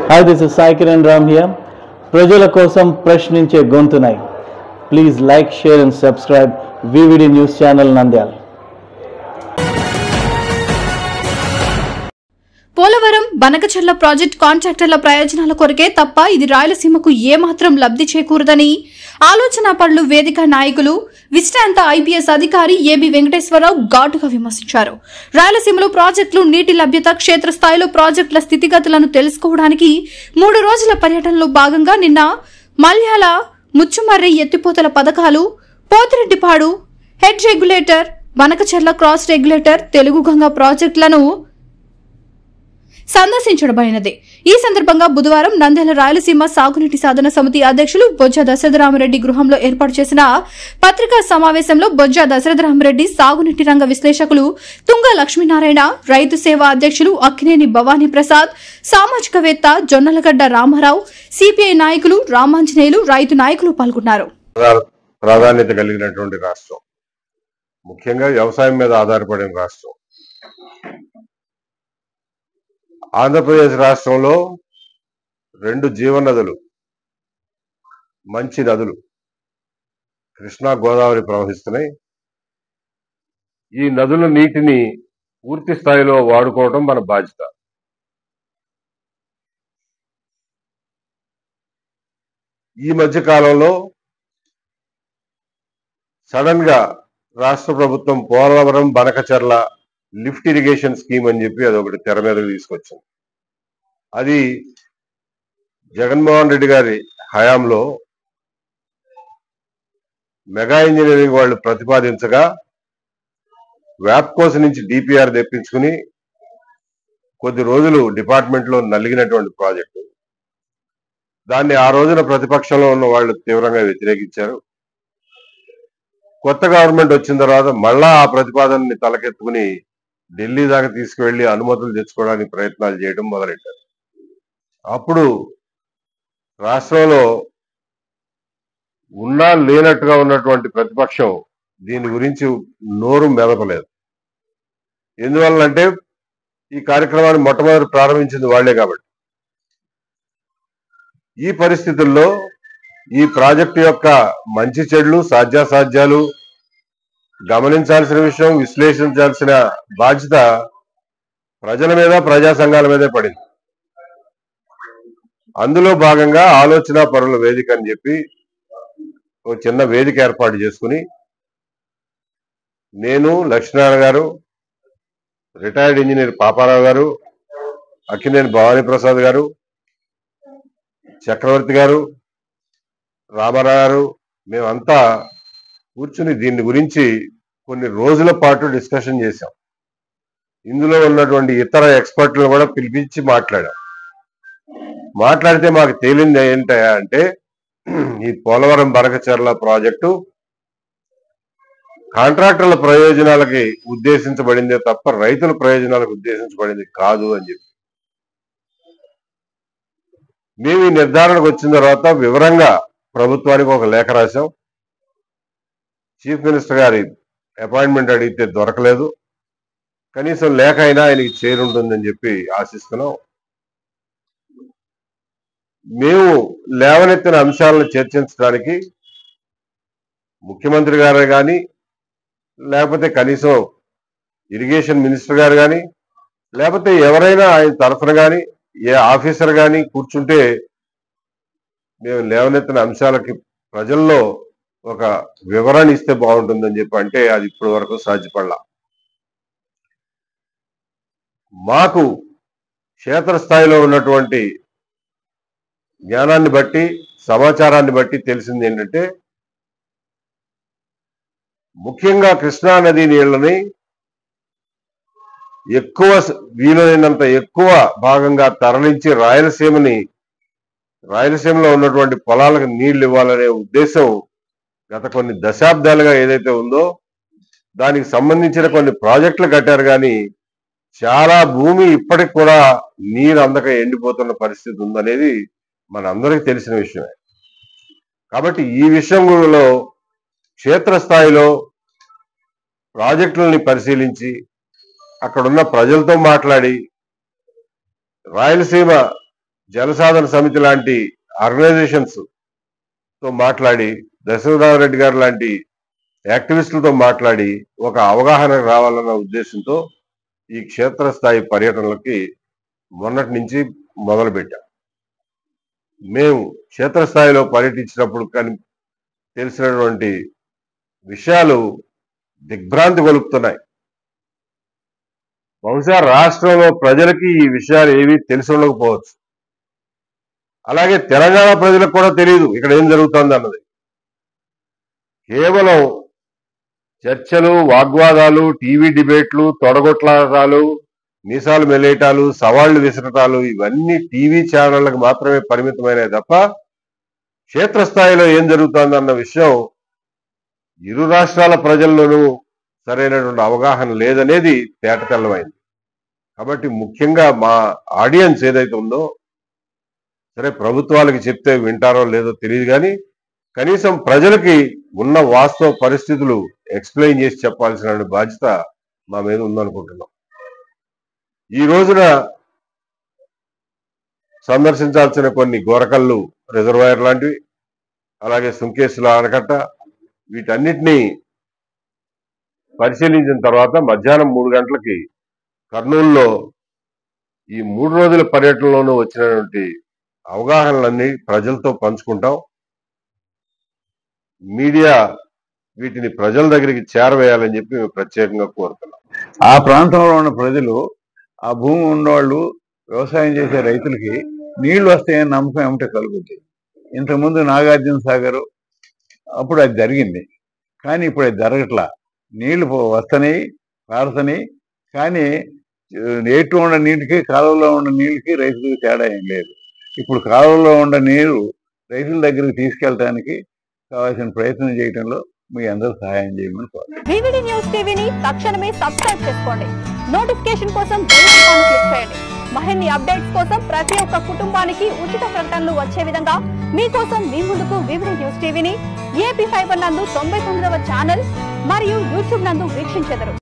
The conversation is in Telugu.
Hi, this is Sai Kiran Ram here. ప్రజల కోసం ప్రశ్నించే గొంతునై. Please like, share and subscribe VVD News Channel Nandyal. Polavaram Banakacherla project కాంట్రాక్టర్ల ప్రయోజనాల కొరకే తప్ప ఇది రాయలసీమకు ఏమాత్రం లబ్ధి చేకూరదని ఆలోచన పరులు వేదిక నాయకులు విశ్రాంత ఐపీఎస్ అధికారి ఏబి వెంకటేశ్వరరావు ఘాటుగా విమర్శించారు. రాయలసీమలో ప్రాజెక్టులు నీటి లభ్యత, క్షేత్రస్థాయిలో ప్రాజెక్టుల స్థితిగతులను తెలుసుకోవడానికి 3 రోజుల పర్యటనలో భాగంగా నిన్న మల్యాల ముచ్చుమర్రి ఎత్తిపోతల పథకాలు, Pothireddypadu head regulator, Banakacherla cross regulator, Telugu Ganga ప్రాజెక్టులను సందర్శించడమైనది. ఈ సందర్భంగా బుధవారం నంద్యాల రాయలసీమ సాగునీటి సాధన సమితి అధ్యక్షులు బొజ్జ దశరథరామరెడ్డి గృహంలో ఏర్పాటు చేసిన పత్రికా సమావేశంలో బొజ్జ దశరథరామరెడ్డి, సాగునీటి రంగ విశ్లేషకులు తుంగ లక్ష్మీనారాయణ, రైతు సేవా అధ్యక్షులు అక్కినేని భవానీ ప్రసాద్, సామాజికవేత్త జొన్నలగడ్డ రామారావు, సిపిఐ నాయకులు రామాంజనేయులు, రైతు నాయకులు పాల్గొన్నారు. ప్రాధాన్యత కలిగినటువంటి రాష్ట్రం, ముఖ్యంగా వ్యవసాయం మీద ఆధారపడిన రాష్ట్రం. ఆంధ్రప్రదేశ్ రాష్ట్రంలో 2 జీవనదులు, మంచి నదులు కృష్ణా, గోదావరి ప్రవహిస్తున్నాయి. ఈ నదుల నీటిని పూర్తి స్థాయిలో వాడుకోవడం మన బాధ్యత. ఈ మధ్య కాలంలో సడన్ గా రాష్ట్ర ప్రభుత్వం Polavaram Banakacherla lift irrigation scheme అని చెప్పి అదొకటి తెర మీదకి తీసుకొచ్చింది. అది జగన్మోహన్ రెడ్డి గారి హయాంలో మెగా ఇంజనీరింగ్ వాళ్ళు ప్రతిపాదించగా వ్యాప్కోస్ నుంచి డిపిఆర్ తెప్పించుకుని కొద్ది రోజులు డిపార్ట్మెంట్ లో నలిగినటువంటి ప్రాజెక్టు. దాన్ని ఆ రోజున ప్రతిపక్షంలో ఉన్న వాళ్ళు తీవ్రంగా వ్యతిరేకించారు. కొత్త గవర్నమెంట్ వచ్చిన తర్వాత మళ్ళా ఆ ప్రతిపాదనని తలకెత్తుకుని ఢిల్లీ దాకా తీసుకువెళ్లి అనుమతులు తెచ్చుకోవడానికి ప్రయత్నాలు చేయడం మొదలెట్టారు. అప్పుడు రాష్ట్రంలో ఉన్నా లేనట్టుగా ఉన్నటువంటి ప్రతిపక్షం దీని గురించి నోరు మెదపలేదు. ఎందువల్లంటే ఈ కార్యక్రమాన్ని మొట్టమొదటి ప్రారంభించింది వాళ్లే కాబట్టి. ఈ పరిస్థితుల్లో ఈ ప్రాజెక్టు యొక్క మంచి చెడులు, సాధ్యాసాధ్యాలు గమనించాల్సిన విషయం, విశ్లేషించాల్సిన బాధ్యత ప్రజల మీద, ప్రజా సంఘాల మీదే పడింది. అందులో భాగంగా ఆలోచన పరుల వేదిక అని చెప్పి ఒక చిన్న వేదిక ఏర్పాటు చేసుకుని నేను, లక్ష్మీనారాయణ గారు, రిటైర్డ్ ఇంజనీర్ పాపారావు గారు, అక్కినేని భవానీ ప్రసాద్ గారు, చక్రవర్తి గారు, రామారావు గారు, మేమంతా కూర్చుని దీని గురించి కొన్ని రోజుల పాటు డిస్కషన్ చేశాం. ఇందులో ఉన్నటువంటి ఇతర ఎక్స్పర్ట్లను కూడా పిలిపించి మాట్లాడితే మాకు తేలింది ఏంటంటే ఈ పోలవరం బనకచెర్ల ప్రాజెక్టు కాంట్రాక్టర్ల ప్రయోజనాలకి ఉద్దేశించబడిందే తప్ప రైతుల ప్రయోజనాలకు ఉద్దేశించబడింది కాదు అని చెప్పి మేము ఈ నిర్ధారణకు వచ్చిన తర్వాత వివరంగా ప్రభుత్వానికి ఒక లేఖ రాశాం. చీఫ్ మినిస్టర్ గారి అపాయింట్మెంట్ అడిగితే దొరకలేదు. కనీసం లేఖ అయినా ఆయనకి చేరుంటుందని చెప్పి ఆశిస్తున్నాం. మేము లేవనెత్తిన అంశాలను చర్చించడానికి ముఖ్యమంత్రి గారు కానీ, లేకపోతే కనీసం ఇరిగేషన్ మినిస్టర్ గారు కానీ, లేకపోతే ఎవరైనా ఆయన తరఫున కానీ ఏ ఆఫీసర్ కానీ కూర్చుంటే మేము లేవనెత్తిన అంశాలకి ప్రజల్లో ఒక వివరణ ఇస్తే బాగుంటుందని చెప్పి అంటే అది ఇప్పటి వరకు సాధ్యపడలా. మాకు క్షేత్రస్థాయిలో ఉన్నటువంటి జ్ఞానాన్ని బట్టి, సమాచారాన్ని బట్టి తెలిసింది ఏంటంటే ముఖ్యంగా కృష్ణా నది నీళ్లని ఎక్కువ వీలైనంత ఎక్కువ భాగంగా తరలించి రాయలసీమలో ఉన్నటువంటి పొలాలకు నీళ్లు ఇవ్వాలనే ఉద్దేశం గత కొన్ని దశాబ్దాలుగా ఏదైతే ఉందో దానికి సంబంధించిన కొన్ని ప్రాజెక్టులు కట్టారు. కానీ చాలా భూమి ఇప్పటికి కూడా నీరు అందక ఎండిపోతున్న పరిస్థితి ఉందనేది మనందరికీ తెలిసిన విషయమే. కాబట్టి ఈ విషయంలో క్షేత్రస్థాయిలో ప్రాజెక్టులని పరిశీలించి అక్కడున్న ప్రజలతో మాట్లాడి రాయలసీమ జలసాధన సమితి లాంటి ఆర్గనైజేషన్స్ తో మాట్లాడి, దశరథరామరెడ్డి గారు లాంటి యాక్టివిస్టులతో మాట్లాడి ఒక అవగాహన రావాలన్న ఉద్దేశంతో ఈ క్షేత్రస్థాయి పర్యటనలకి మొన్నటి నుంచి మొదలుపెట్టాం. మేము క్షేత్రస్థాయిలో పర్యటించినప్పుడు కానీ తెలిసినటువంటి విషయాలు దిగ్భ్రాంతి గొలుపుతున్నాయి. బహుశా రాష్ట్రంలో ప్రజలకి ఈ విషయాలు ఏవి తెలిసి ఉండకపోవచ్చు. అలాగే తెలంగాణ ప్రజలకు కూడా తెలియదు ఇక్కడ ఏం జరుగుతుంది అన్నది. కేవలం చర్చలు, వాగ్వాదాలు, టీవీ డిబేట్లు, తొడగొట్లాటాలు, మీసాలు మెలేయటాలు, సవాళ్లు విసరటాలు ఇవన్నీ టీవీ ఛానళ్లకు మాత్రమే పరిమితమైనవి తప్ప క్షేత్రస్థాయిలో ఏం జరుగుతుందన్న విషయం ఇరు రాష్ట్రాల ప్రజల్లోనూ సరైనటువంటి అవగాహన లేదనేది తేటతెల్లమైంది. కాబట్టి ముఖ్యంగా మా ఆడియన్స్ ఏదైతే ఉందో, సరే ప్రభుత్వాలకి చెప్తే వింటారో లేదో తెలియదు కానీ కనీసం ప్రజలకి ఉన్న వాస్తవ పరిస్థితులు ఎక్స్ప్లెయిన్ చేసి చెప్పాల్సిన బాధ్యత మా మీద ఉందనుకుంటున్నాం. ఈ రోజున సందర్శించాల్సిన కొన్ని గోరకల్లు రిజర్వాయర్ లాంటివి, అలాగే సుంకేసుల ఆనకట్ట, వీటన్నిటినీ పరిశీలించిన తర్వాత మధ్యాహ్నం 3 గంటలకి కర్నూలులో ఈ 3 రోజుల పర్యటనలోనూ వచ్చినటువంటి అవగాహనలన్నీ ప్రజలతో పంచుకుంటాం. మీడియా వీటిని ప్రజల దగ్గరికి చేరవేయాలని చెప్పి మేము ప్రత్యేకంగా కోరుతున్నాం. ఆ ప్రాంతంలో ఉన్న ప్రజలు, ఆ భూమి ఉన్నవాళ్ళు, వ్యవసాయం చేసే రైతులకి నీళ్లు వస్తాయని నమ్మకం ఏమిటో కలుగుతుంది. ఇంతకుముందు నాగార్జున సాగర్ అప్పుడు అది జరిగింది, కానీ ఇప్పుడు అది జరగట్లా. నీళ్లు వస్తున్నాయి, పారుతున్నాయి, కానీ ఏట్లో ఉన్న నీటికి కాలువలో ఉన్న నీళ్ళకి రైతులకు తేడా ఏం లేదు. ఇప్పుడు కాలువలో ఉన్న నీరు రైతుల దగ్గరికి తీసుకెళ్ళడానికి కావాల్సిన ప్రయత్నం చేయడంలో మీ అందరూ సహాయం చేయమని కోరుతున్నాను. వివిడి న్యూస్ టీవీని తక్షణమే సబ్స్క్రైబ్ చేసుకోండి. నోటిఫికేషన్ కోసం బెల్ ఐకాన్ క్లిక్ చేయండి. మరిన్ని అప్డేట్స్ కోసం ప్రతి ఒక్క కుటుంబానికి ఉచిత ప్రకటనలు వచ్చే విధంగా మీకోసం మీ ముందుకు వివిడి న్యూస్ టీవీని ఏపీ ఫైబర్ నందు 99వ ఛానల్ మరియు యూట్యూబ్ నందు వీక్షించెదరు.